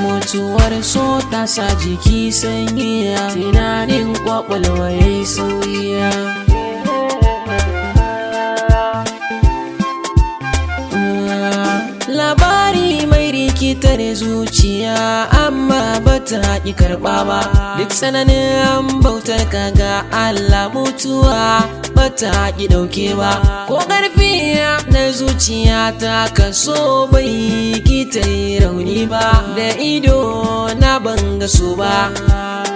Mutuwar so ta sa jiki sanyi, tunanin kwakwalwa ya yi sauyi. Labari mai rikitar zuciya amma bata haƙi karɓa ba. Duk tsananin bautar ka ga Allah, mutuwa bata haƙi ɗauke ba. Ko ƙarfi na zuciya ta kaso bai kita yi rauni ba. Da ido na banga so ba,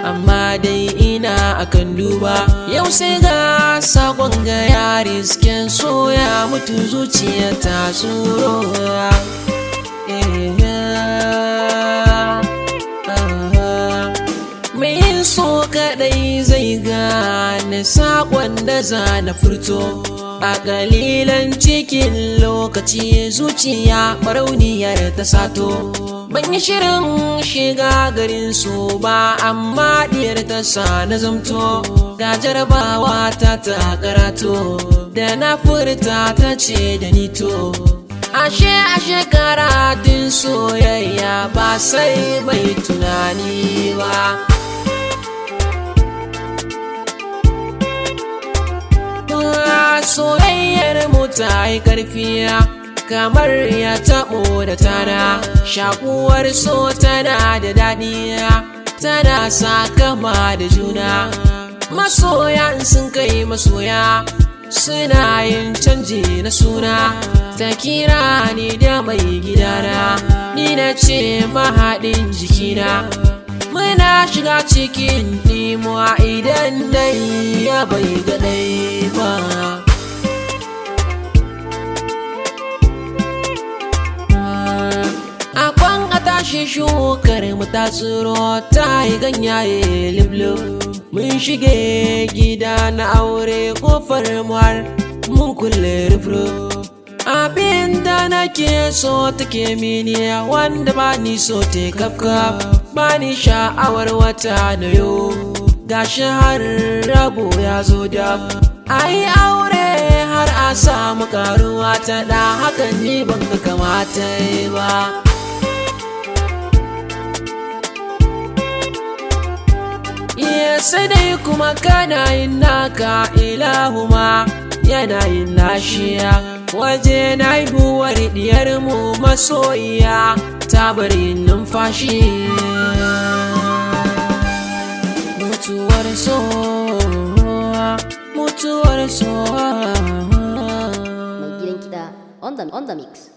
amma dai ina akan duba. Yau sai ga sakon ga yari risken soya mutu zuciya ta tsoro. Mai yin so kadai zai gane sakon da za na furto. A kalilan cikin lokaci zuciya barauniyar ta sato. Ban yi shirin shiga garin su ba, amma diyar ta sa na zamto. Ga jarabawa ta karato, da na furta ta ce da ni to. Ashe karatun soyayya ba sai mai tunani ba. Soyayyar mu ta yi ƙarfi kamar ya taɓo da tana. Shakuwar so tana da daɗi, tana sa kama da juna. Masoya sun kai masoya, suna yin canji na suna. Ta kira ni da mai gidana, ni na ce mahaɗin jikina. Muna shiga cikin ɗimuwa idan dai ya bai ga ɗai ba. Tashi shukar mu ta tsiro ta yi ganyaye liblo. Mun shige gida na aure kofar mu har mun kulle rufro. Abin da nake so take mini, wanda ba ni so te kafka. Ba ni sha'awar wata na yo, gashi har rabo ya zo da. Ai aure har a samu karuwa ta da, hakan ni ban ga kamata ba. Sai dai kuma kana yin naka, ilahu ma yana yin nashiya. Waje na haihuwar diyar mu masoyiya, ta bari numfashi. Mutuwar so, mutuwar so. Mai gidan kiɗa on the mix.